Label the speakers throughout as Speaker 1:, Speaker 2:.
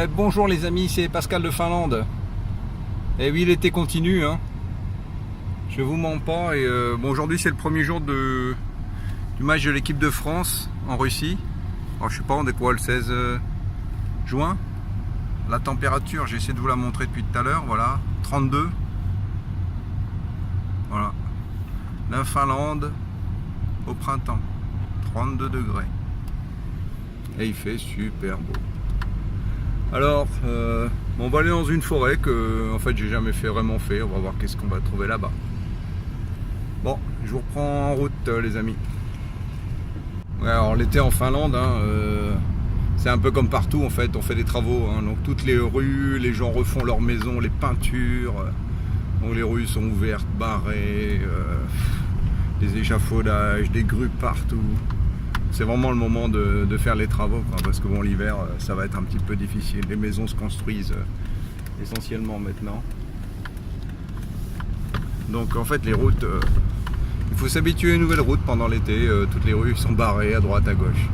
Speaker 1: Bonjour les amis, c'est Pascal de Finlande. Et oui, l'été continue, hein. Je vous mens pas. Et bon, aujourd'hui c'est le premier jour du match de l'équipe de France en Russie. Alors je sais pas, on est quoi, le 16 juin. La température, j'ai essayé de vous la montrer depuis tout à l'heure, voilà, 32. Voilà. La Finlande au printemps, 32 degrés. Et il fait super beau. Alors, on va aller dans une forêt que en fait j'ai jamais vraiment fait. On va voir qu'est-ce qu'on va trouver là-bas. Bon, je vous reprends en route les amis. Ouais, alors l'été en Finlande, hein, c'est un peu comme partout en fait. On fait des travaux, hein, donc toutes les rues, les gens refont leurs maisons, les peintures. Donc les rues sont ouvertes, barrées, des échafaudages, des grues partout. C'est vraiment le moment de faire les travaux, quoi, parce que bon, l'hiver, ça va être un petit peu difficile. Les maisons se construisent essentiellement maintenant. Donc en fait, les routes, il faut s'habituer à une nouvelle route pendant l'été. Toutes les rues sont barrées à droite, à gauche.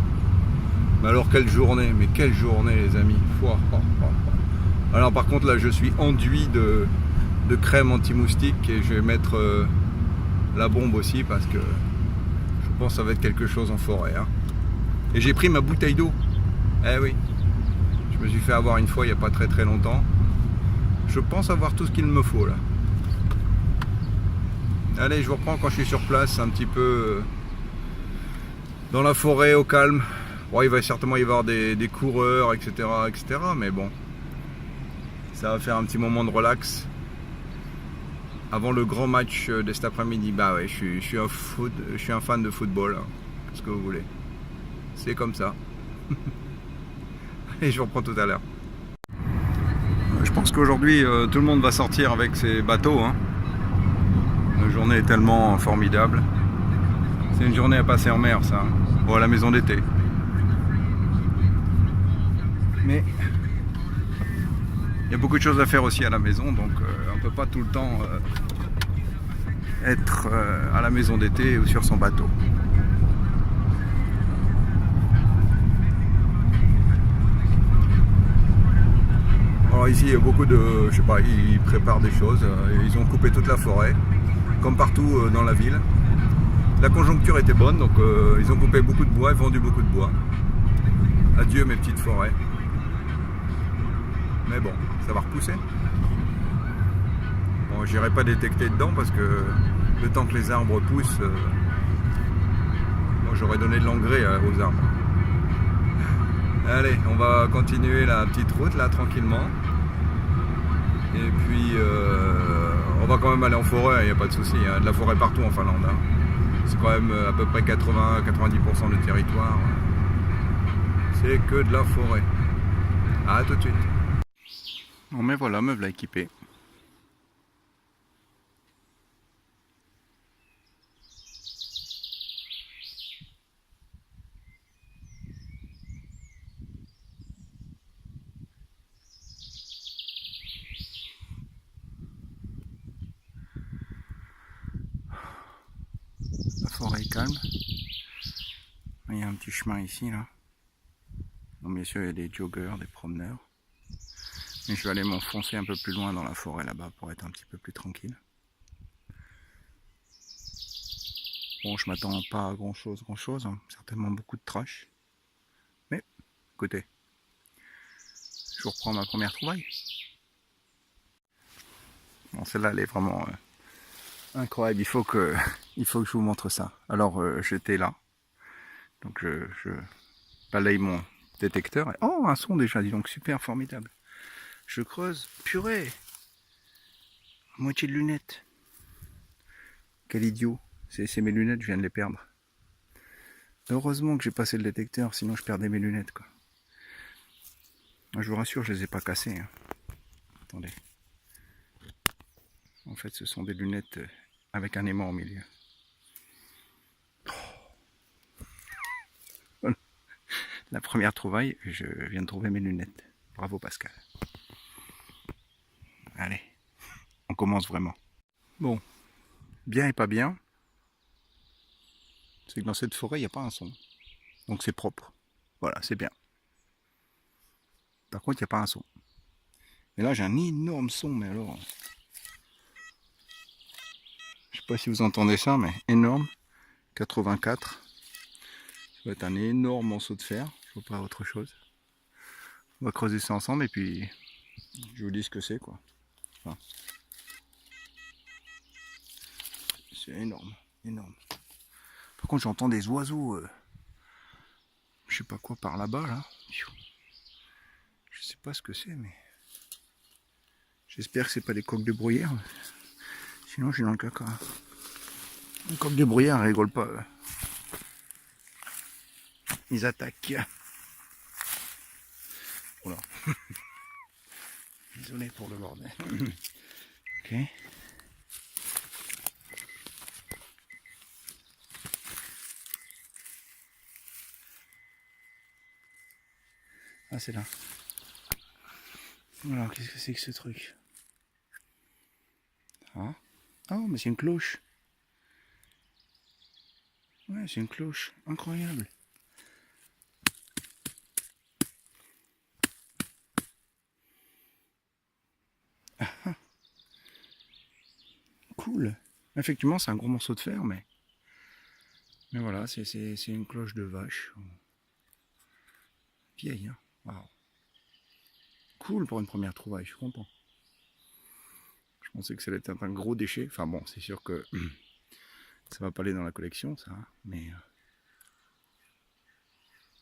Speaker 1: Mais alors quelle journée, les amis. Alors par contre, là, je suis enduit de crème anti-moustique et je vais mettre la bombe aussi parce que je pense que ça va être quelque chose en forêt, hein. Et j'ai pris ma bouteille d'eau. Eh oui. Je me suis fait avoir une fois il n'y a pas très longtemps. Je pense avoir tout ce qu'il me faut là. Allez, je vous reprends quand je suis sur place, un petit peu dans la forêt au calme. Bon, il va certainement y avoir des coureurs, etc., etc. Mais bon, ça va faire un petit moment de relax. Avant le grand match de cet après-midi. Bah ouais, je suis un fan de football, hein. Qu'est-ce que vous voulez? C'est comme ça. Et je vous reprends tout à l'heure. Je pense qu'aujourd'hui, tout le monde va sortir avec ses bateaux, hein. La journée est tellement formidable. C'est une journée à passer en mer, ça, hein. Ou à la maison d'été. Mais il y a beaucoup de choses à faire aussi à la maison, donc on ne peut pas tout le temps être à la maison d'été ou sur son bateau. Alors ici, il y a beaucoup de, je sais pas, ils préparent des choses. Ils ont coupé toute la forêt, comme partout dans la ville. La conjoncture était bonne, donc ils ont coupé beaucoup de bois et vendu beaucoup de bois. Adieu mes petites forêts. Mais bon, ça va repousser. Bon, j'irai pas détecter dedans parce que le temps que les arbres poussent, moi j'aurais donné de l'engrais aux arbres. Allez, on va continuer la petite route là tranquillement. Et puis on va quand même aller en forêt, il n'y a pas de souci, hein. De la forêt partout en Finlande, hein. C'est quand même à peu près 80-90% du territoire. C'est que de la forêt. À tout de suite. Bon mais voilà, me voilà équipé. La forêt est calme. Il y a un petit chemin ici là. Donc bien sûr il y a des joggers, des promeneurs. Mais je vais aller m'enfoncer un peu plus loin dans la forêt là-bas pour être un petit peu plus tranquille. Bon, je m'attends pas à grand chose, hein. Certainement beaucoup de trash. Mais écoutez, je reprends ma première trouvaille. Bon, celle-là elle est vraiment incroyable. Il faut que je vous montre ça. Alors j'étais là. Donc je balaye mon détecteur. Et, oh, un son déjà, dis donc, super formidable. Je creuse, purée, moitié de lunettes. Quel idiot. C'est mes lunettes, je viens de les perdre. Heureusement que j'ai passé le détecteur, sinon je perdais mes lunettes, quoi. Je vous rassure, je les ai pas cassées, hein. Attendez. En fait, ce sont des lunettes avec un aimant au milieu. La première trouvaille, je viens de trouver mes lunettes. Bravo Pascal. Allez, on commence vraiment. Bon, bien et pas bien, c'est que dans cette forêt, il n'y a pas un son. Donc c'est propre. Voilà, c'est bien. Par contre, il n'y a pas un son. Mais là, j'ai un énorme son, mais alors... Je sais pas si vous entendez ça, mais énorme. 84. Ça va être un énorme morceau de fer. Je vois pas autre chose. On va creuser ça ensemble et puis je vous dis ce que c'est, quoi. Enfin, c'est énorme, énorme. Par contre, j'entends des oiseaux, je sais pas quoi par là-bas, là. Je sais pas ce que c'est, mais j'espère que c'est pas des coqs de bruyère. Sinon, je suis dans le caca. Les coqs de bruyère, ils rigolent pas. Ils attaquent. Voilà. Désolé pour le bordel. Ok. Ah, c'est là. Alors, qu'est-ce que c'est que ce truc? Ah, oh, mais c'est une cloche. Ouais, c'est une cloche. Incroyable. Cool. Effectivement, c'est un gros morceau de fer, mais voilà, c'est une cloche de vache. Vieille, hein. Wow. Cool pour une première trouvaille, je suis content. Je pensais que ça allait être un gros déchet. Enfin bon, c'est sûr que ça va pas aller dans la collection, ça, hein, mais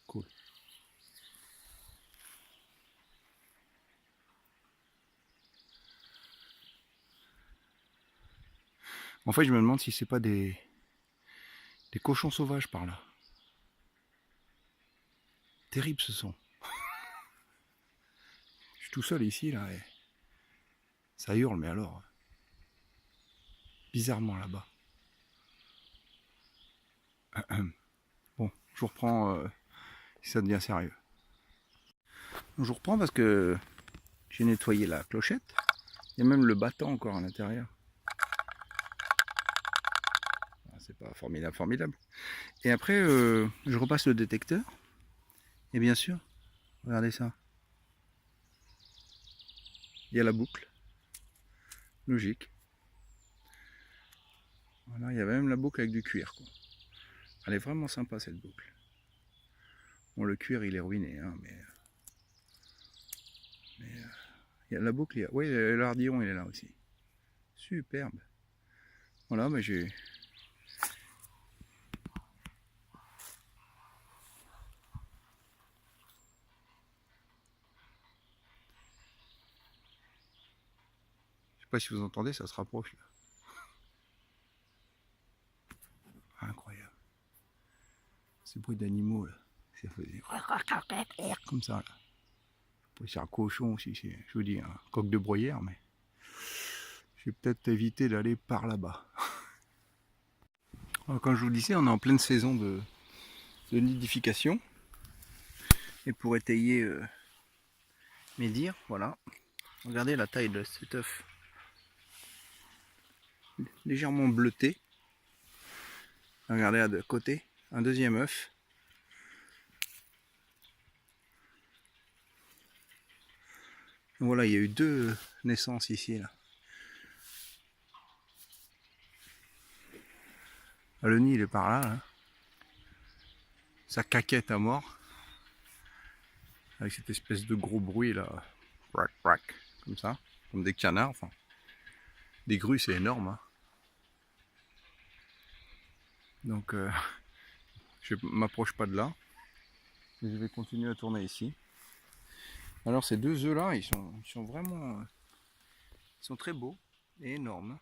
Speaker 1: cool. En fait, je me demande si c'est pas des cochons sauvages par là. Terrible ce son. Je suis tout seul ici, là, et ça hurle, mais alors, bizarrement là-bas. Bon, je vous reprends si ça devient sérieux. Je vous reprends parce que j'ai nettoyé la clochette. Il y a même le battant encore à l'intérieur. C'est pas formidable, formidable. Et après, je repasse le détecteur. Et bien sûr, regardez ça. Il y a la boucle. Logique. Voilà, il y avait même la boucle avec du cuir, quoi. Elle est vraiment sympa cette boucle. Bon, le cuir il est ruiné, hein, mais il y a la boucle, il y a... Oui, l'ardillon il est là aussi. Superbe. Voilà, mais j'ai... Je sais pas si vous entendez, ça se rapproche là. Incroyable. Ces bruits d'animaux là. Ça faisait... Comme ça là. C'est un cochon aussi, je vous dis, un coq de bruyère, mais je vais peut-être éviter d'aller par là-bas. Comme je vous le disais, on est en pleine saison de nidification. Et pour étayer mes dires, voilà. Regardez la taille de cet œuf. Légèrement bleuté. Regardez à de côté, un deuxième œuf. Voilà, il y a eu 2 naissances ici là. Le nid il est par là, là. Ça caquette à mort. Avec cette espèce de gros bruit là. Crac, crac, comme ça. Comme des canards. Enfin. Des grues c'est énorme. Hein. Donc je m'approche pas de là. Je vais continuer à tourner ici. Alors ces 2 œufs là, ils sont vraiment... ils sont très beaux et énormes.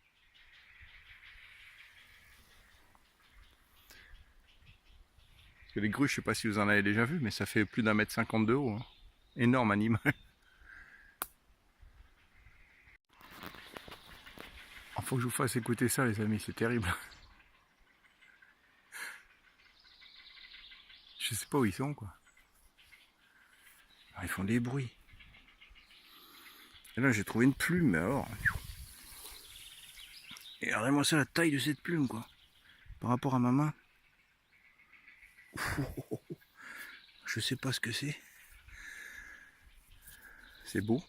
Speaker 1: Parce que les grues, je sais pas si vous en avez déjà vu, mais ça fait plus d'1,50 m de haut. Hein. Énorme animal. Il faut que je vous fasse écouter ça les amis, c'est terrible. Je sais pas où ils sont quoi. Alors, ils font des bruits. Et là j'ai trouvé une plume, mais alors... Et regardez-moi ça, la taille de cette plume quoi. Par rapport à ma main. Je sais pas ce que c'est. c'est beau.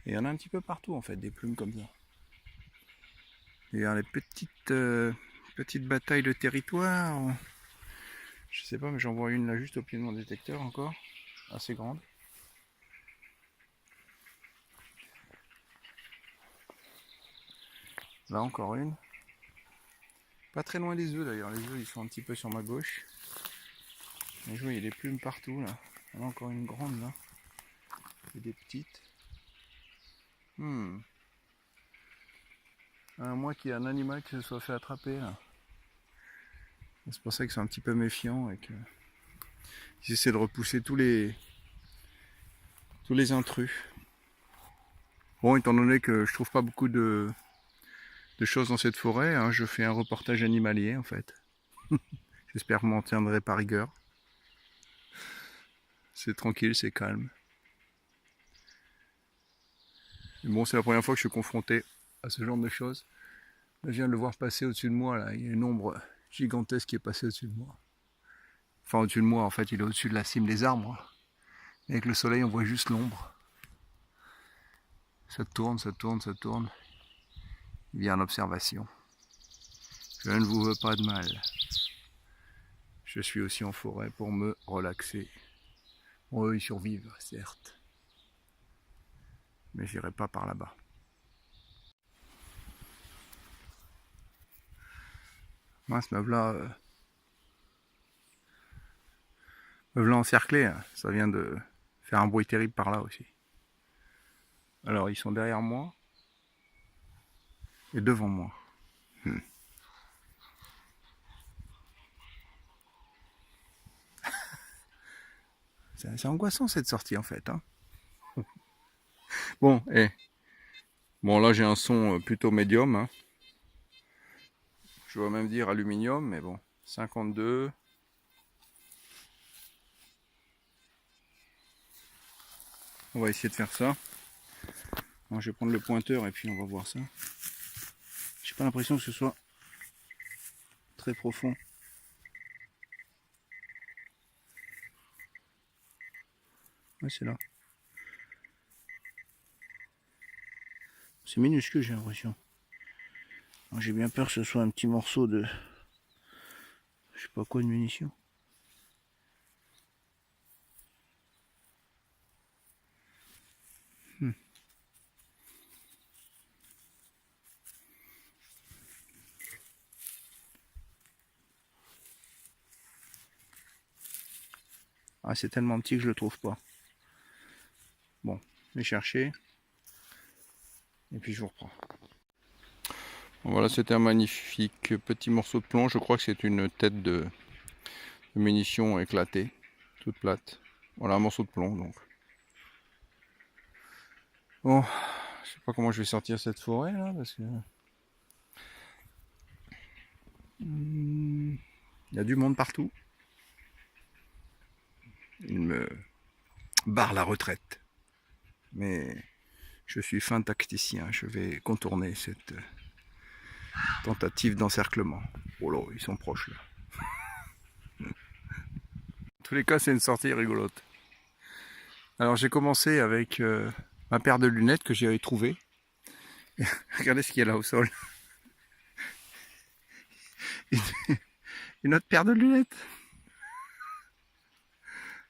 Speaker 1: Et il y en a un petit peu partout en fait, des plumes comme ça. D'ailleurs les petites batailles de territoire, je sais pas mais j'en vois une là juste au pied de mon détecteur encore, assez grande. Là encore une. Pas très loin des œufs d'ailleurs, les œufs ils sont un petit peu sur ma gauche. Mais je vois il y a des plumes partout là. Il y en a encore une grande là. Et des petites. À moins qu'il y ait un animal qui se soit fait attraper là. C'est pour ça qu'ils sont un petit peu méfiants et qu'ils essaient de repousser tous les intrus. Bon, étant donné que je trouve pas beaucoup de choses dans cette forêt, hein, je fais un reportage animalier en fait. J'espère que vous m'en tiendrez par rigueur. C'est tranquille, c'est calme. Et bon, c'est la première fois que je suis confronté à ce genre de choses. Là, je viens de le voir passer au-dessus de moi, là. Il y a une ombre gigantesque qui est passée au-dessus de moi. Enfin, au-dessus de moi, en fait, il est au-dessus de la cime des arbres. Et avec le soleil, on voit juste l'ombre. Ça tourne, ça tourne, ça tourne. Il vient en observation. Je ne vous veux pas de mal. Je suis aussi en forêt pour me relaxer. Bon, eux, ils survivent, certes. Mais j'irai pas par là-bas. Mince, me voilà encerclé. Hein. Ça vient de faire un bruit terrible par là aussi. Alors, ils sont derrière moi et devant moi. C'est angoissant cette sortie en fait. Hein. Bon, bon là j'ai un son plutôt médium. Hein. Je dois même dire aluminium, mais bon, 52. On va essayer de faire ça. Bon, je vais prendre le pointeur et puis on va voir ça. J'ai pas l'impression que ce soit très profond. Ouais, c'est là. C'est minuscule, j'ai l'impression. J'ai bien peur que ce soit un petit morceau de... je sais pas quoi de munition. Ah, c'est tellement petit que je le trouve pas. Bon, je vais chercher. Et puis je vous reprends. Voilà, c'était un magnifique petit morceau de plomb. Je crois que c'est une tête de munition éclatée, toute plate. Voilà, un morceau de plomb donc. Bon, je sais pas comment je vais sortir cette forêt là, parce que il y a du monde partout. Il me barre la retraite. Mais je suis fin tacticien, je vais contourner cette tentative d'encerclement. Oh là, ils sont proches là. En tous les cas, c'est une sortie rigolote. Alors j'ai commencé avec ma paire de lunettes que j'avais trouvée. Regardez ce qu'il y a là au sol. Une autre paire de lunettes.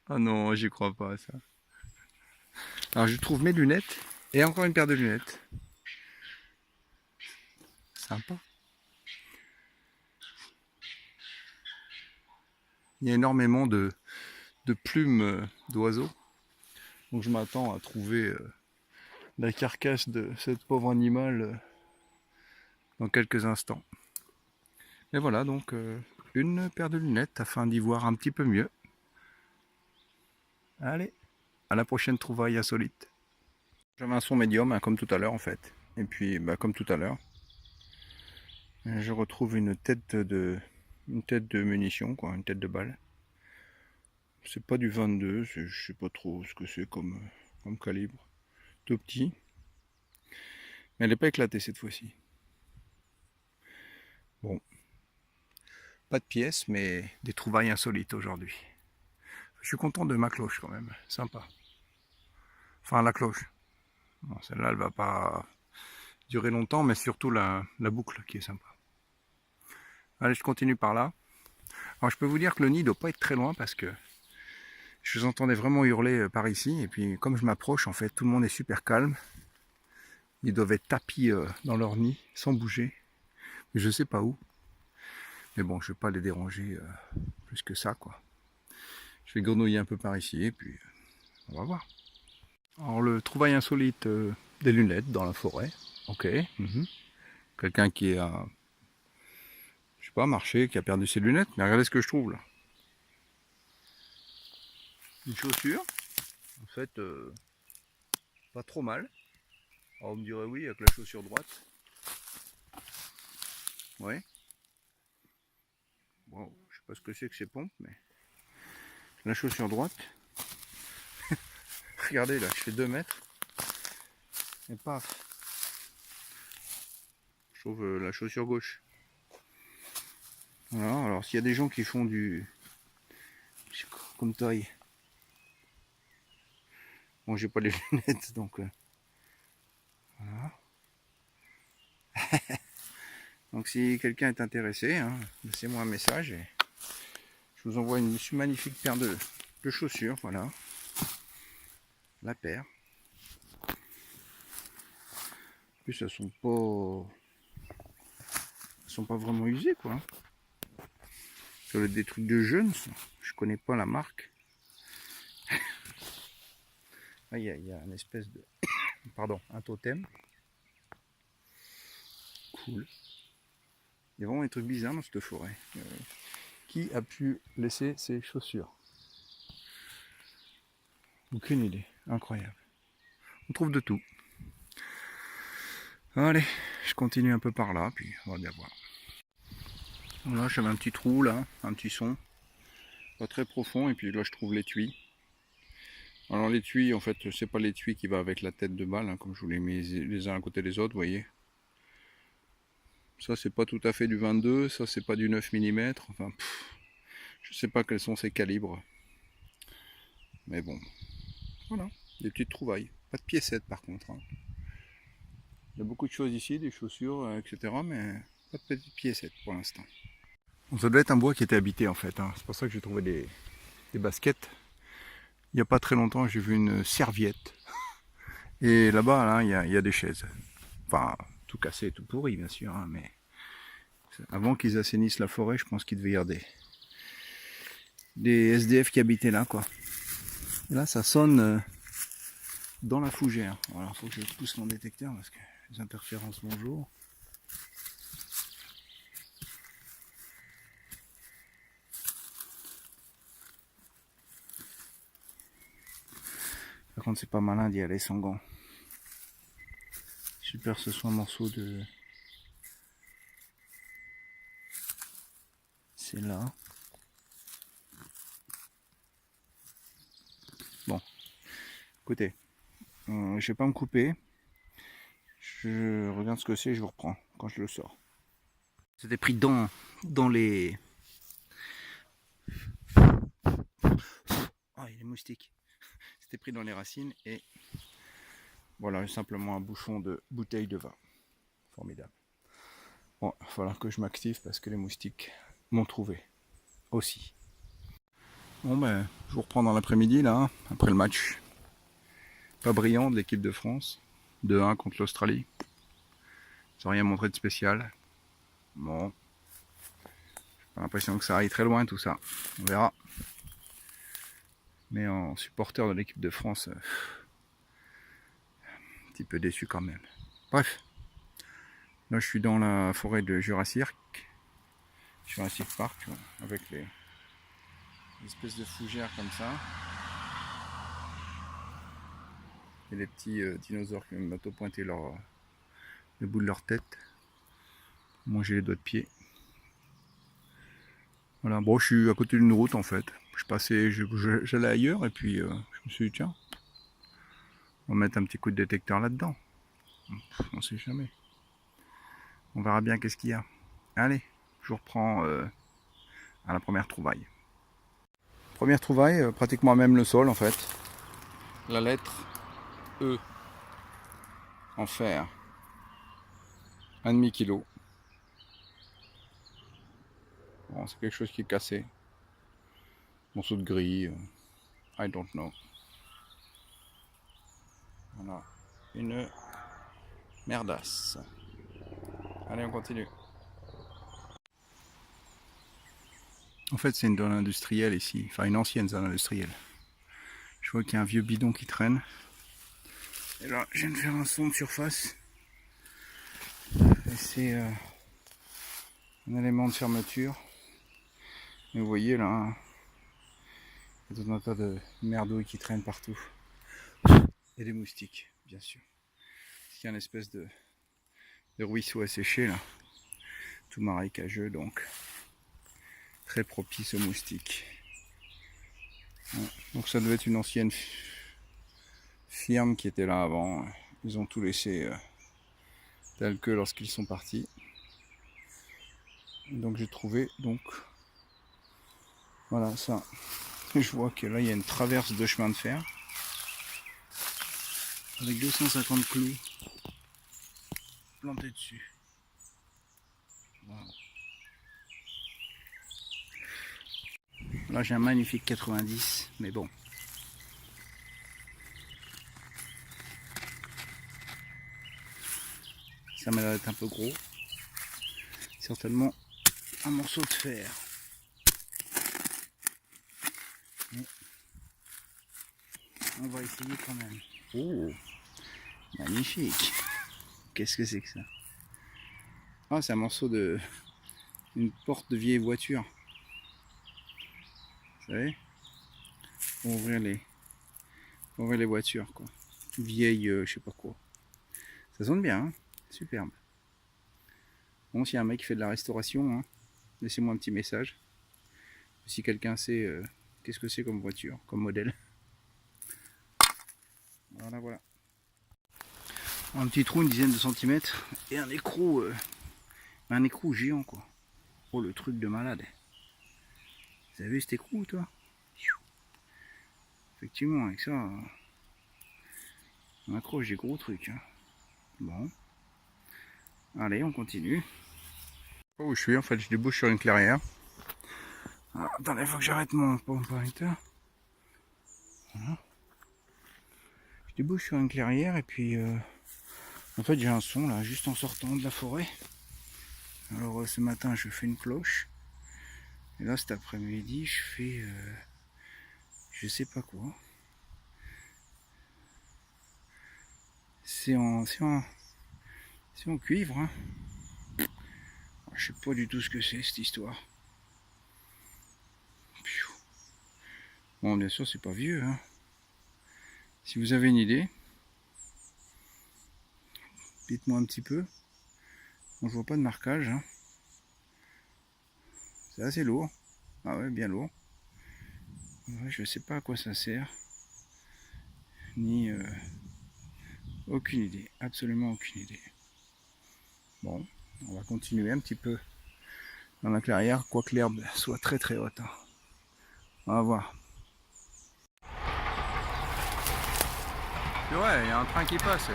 Speaker 1: Oh non, j'y crois pas ça. Alors je trouve mes lunettes et encore une paire de lunettes. Sympa. Il y a énormément de plumes d'oiseaux. Donc je m'attends à trouver la carcasse de cette pauvre animal dans quelques instants. Et voilà donc une paire de lunettes afin d'y voir un petit peu mieux. Allez, à la prochaine trouvaille insolite. J'avais un son médium, hein, comme tout à l'heure en fait. Et puis, comme tout à l'heure, je retrouve une tête de munition, quoi, une tête de balle. C'est pas du 22, je sais pas trop ce que c'est comme calibre. Tout petit. Mais elle n'est pas éclatée cette fois-ci. Bon. Pas de pièces, mais des trouvailles insolites aujourd'hui. Je suis content de ma cloche quand même. Sympa. Enfin la cloche. Bon, celle-là elle va pas durer longtemps, mais surtout la boucle qui est sympa. Allez, je continue par là. Alors je peux vous dire que le nid doit pas être très loin parce que je vous entendais vraiment hurler par ici. Et puis comme je m'approche, en fait, tout le monde est super calme. Ils doivent être tapis dans leur nid sans bouger. Je sais pas où. Mais bon, je vais pas les déranger plus que ça, quoi. Je vais grenouiller un peu par ici et puis on va voir. Alors le trouvaille insolite des lunettes dans la forêt. Ok. Quelqu'un qui a, je sais pas, marché, qui a perdu ses lunettes. Mais regardez ce que je trouve là. Une chaussure. En fait, pas trop mal. Alors on me dirait oui avec la chaussure droite. Ouais. Bon, je sais pas ce que c'est que ces pompes, mais la chaussure droite. Regardez là, je fais 2 mètres. Et paf. Je trouve la chaussure gauche. Voilà, alors s'il y a des gens qui font du... comme taille. Bon, j'ai pas les lunettes, donc... voilà. Donc si quelqu'un est intéressé, hein, laissez-moi un message et je vous envoie une magnifique paire de chaussures, voilà. La paire. En plus, elles sont pas vraiment usées, quoi. C'est des trucs de jeunes, je connais pas la marque. Ah, il y a une espèce de... pardon, un totem. Cool. Il y a vraiment des trucs bizarres dans cette forêt. Qui a pu laisser ses chaussures? Aucune idée. Incroyable. On trouve de tout. Allez, je continue un peu par là, puis on va bien voir. Là, j'avais un petit trou, là, un petit son. Pas très profond, et puis là, je trouve l'étui. Alors l'étui, en fait, c'est pas l'étui qui va avec la tête de balle, hein, comme je vous l'ai mis les uns à côté des autres, vous voyez. Ça, c'est pas tout à fait du 22, ça, c'est pas du 9 mm. Enfin, je sais pas quels sont ces calibres. Mais bon, voilà, des petites trouvailles. Pas de piécettes, par contre. Hein. Il y a beaucoup de choses ici, des chaussures, etc. Mais pas de petites piécettes pour l'instant. Bon, ça doit être un bois qui était habité, en fait. Hein. C'est pour ça que j'ai trouvé des baskets. Il n'y a pas très longtemps, j'ai vu une serviette. Et là-bas, là, il y a des chaises. Enfin, tout cassé, tout pourri, bien sûr. Hein, mais avant qu'ils assainissent la forêt, je pense qu'il devait y avoir des SDF qui habitaient là, quoi. Et là, ça sonne dans la fougère. Voilà, faut que je pousse mon détecteur parce que les interférences, bonjour. Par contre, c'est pas malin d'y aller sans gants. Super, ce soit un morceau de... C'est là. Bon. Écoutez, je vais pas me couper. Je regarde ce que c'est et je vous reprends quand je le sors. C'était pris dans les... Ah, il est moustique. C'était pris dans les racines et voilà, simplement un bouchon de bouteille de vin. Formidable. Bon, il va falloir que je m'active parce que les moustiques m'ont trouvé aussi. Bon ben, je vous reprends dans l'après-midi là, après le match. Pas brillant de l'équipe de France. 2-1 contre l'Australie. Sans rien montré de spécial. Bon. J'ai l'impression que ça aille très loin tout ça. On verra. Mais en supporter de l'équipe de France, un petit peu déçu quand même. Bref. Là je suis dans la forêt de Jurassic Park, avec les espèces de fougères comme ça. Et les petits dinosaures qui ont pointé le bout de leur tête. Manger les doigts de pied. Voilà, bon, je suis à côté d'une route en fait. Je passais, j'allais ailleurs et puis je me suis dit tiens, on va mettre un petit coup de détecteur là-dedans. On sait jamais. On verra bien qu'est-ce qu'il y a. Allez, je vous reprends à la première trouvaille. Première trouvaille, pratiquement même le sol en fait. La lettre E en fer. 1,5 kg. Bon, c'est quelque chose qui est cassé. Morceau de grille. I don't know. Voilà. Une merdasse. Allez, on continue. En fait, c'est une zone industrielle ici. Enfin, une ancienne zone industrielle. Je vois qu'il y a un vieux bidon qui traîne. Et là, je viens de faire un son de surface. Et c'est un élément de fermeture. Et vous voyez là, il y a tout un tas de merdouilles qui traînent partout. Et des moustiques, bien sûr. Il y a une espèce de ruisseau asséché là. Tout marécageux, donc très propice aux moustiques. Ouais. Donc ça devait être une ancienne firme qui était là avant. Ils ont tout laissé tel que lorsqu'ils sont partis. Donc j'ai trouvé donc voilà ça. Je vois que là il y a une traverse de chemin de fer avec 250 clous plantés dessus. Wow. Là j'ai un magnifique 90, mais bon. Ça m'a l'air d'être un peu gros. Certainement un morceau de fer. Mais on va essayer quand même. Oh, magnifique. Qu'est-ce que c'est que ça? Ah, c'est un morceau de... une porte de vieille voiture. Vous savez? Pour ouvrir les voitures, quoi. Vieille, je sais pas quoi. Ça sonne bien, hein? Superbe. Bon, s'il y a un mec qui fait de la restauration, hein, laissez-moi un petit message. Si quelqu'un sait qu'est-ce que c'est comme voiture, comme modèle. Voilà, voilà. Un petit trou, une dizaine de centimètres, et un écrou géant, quoi. Oh, le truc de malade. Vous avez vu cet écrou, toi? Effectivement, avec ça, on accroche des gros trucs. Hein. Bon. Allez, on continue. Pas où je suis, en fait, je débouche sur une clairière. Alors, attendez, il faut que j'arrête mon pointer. Voilà. Je débouche sur une clairière et puis en fait j'ai un son là juste en sortant de la forêt. Alors ce matin je fais une cloche et là cet après-midi je fais je sais pas quoi. C'est en cuivre. Hein. Je sais pas du tout ce que c'est cette histoire. Bon, bien sûr c'est pas vieux. Hein. Si vous avez une idée, dites-moi un petit peu. Bon, je vois pas de marquage. Hein. C'est assez lourd. Ah ouais, bien lourd. Ouais, je sais pas à quoi ça sert. Ni aucune idée. Absolument aucune idée. Bon, on va continuer un petit peu dans la clairière, quoique l'herbe soit très très haute. Hein. On va voir. Ouais, il y a un train qui passe.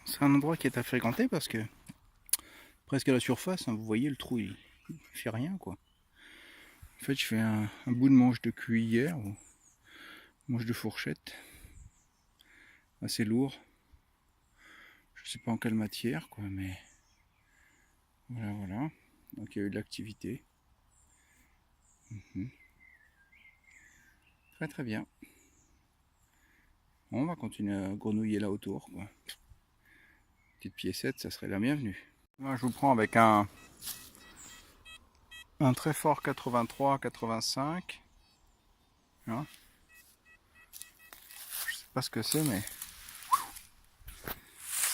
Speaker 1: C'est un endroit qui est à fréquenter parce que presque à la surface, hein, vous voyez le trou, il fait rien quoi. En fait, je fais un bout de manche de cuillère ou manche de fourchette, assez lourd. Je sais pas en quelle matière quoi, mais voilà, voilà. Donc il y a eu de l'activité. Très très bien. On va continuer à grenouiller là autour quoi. Petite piécette, ça serait la bienvenue. Là, je vous prends avec un très fort 83-85. Hein, je sais pas ce que c'est, mais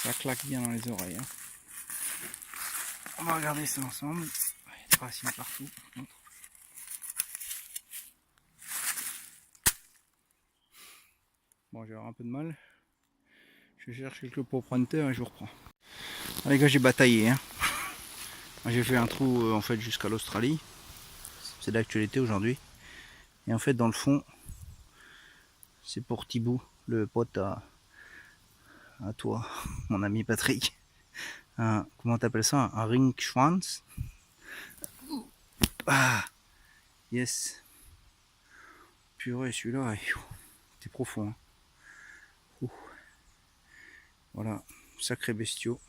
Speaker 1: ça claque bien dans les oreilles. Hein. On va regarder ça ensemble. Il y a des racines partout. Bon, j'ai un peu de mal.
Speaker 2: Je cherche quelques propriétaires et je vous reprends. Allez gars, j'ai bataillé. Hein. J'ai fait un trou en fait jusqu'à l'Australie. C'est d'actualité aujourd'hui. Et en fait dans le fond, c'est pour Thibaut, le pote à toi, mon ami Patrick. Comment t'appelles ça? Un Ringschwanz. Ah yes. Purée, celui-là, c'est profond. Hein. Voilà, sacré bestiaux.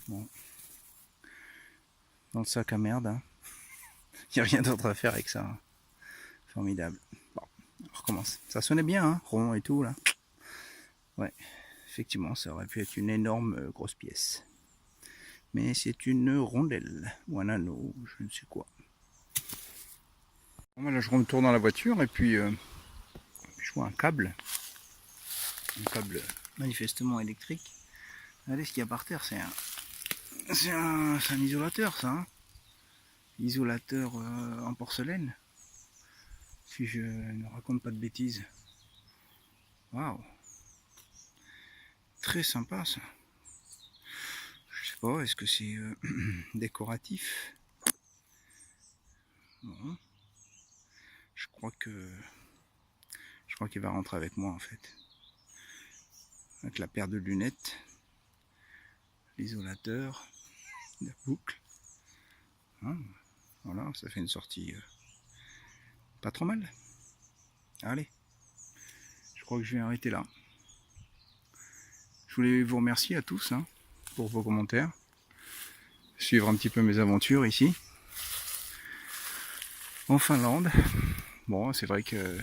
Speaker 2: Bon. Dans le sac à merde. Hein. Il n'y a rien d'autre à faire avec ça. Hein. Formidable. Bon, on recommence. Ça sonnait bien, hein, rond et tout là. Ouais, effectivement, ça aurait pu être une énorme grosse pièce. Mais c'est une rondelle ou un anneau, je ne sais quoi. Bon, là, je retourne dans la voiture et puis je vois un câble manifestement électrique. Regardez ce qu'il y a par terre, c'est un isolateur ça. Hein. Isolateur en porcelaine. Si je ne raconte pas de bêtises. Waouh. Très sympa ça. Je sais pas, est-ce que c'est décoratif? Non. Je crois qu'il va rentrer avec moi en fait. Avec la paire de lunettes, l'isolateur, la boucle. Hein, voilà, ça fait une sortie pas trop mal. Allez, je crois que je vais arrêter là. Je voulais vous remercier à tous hein, pour vos commentaires. Suivre un petit peu mes aventures ici. En Finlande. Bon, c'est vrai que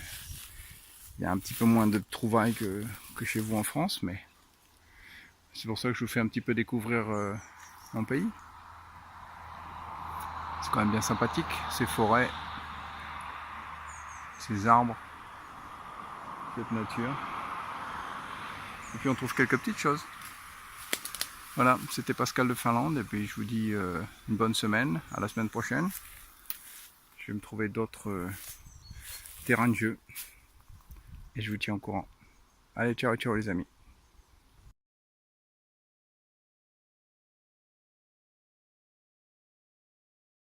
Speaker 2: il y a un petit peu moins de trouvailles que chez vous en France, mais c'est pour ça que je vous fais un petit peu découvrir mon pays. C'est quand même bien sympathique, ces forêts, ces arbres, cette nature. Et puis on trouve quelques petites choses. Voilà, c'était Pascal de Finlande, et puis je vous dis une bonne semaine, à la semaine prochaine. Je vais me trouver d'autres terrains de jeu, et je vous tiens au courant. Allez, ciao, ciao les amis.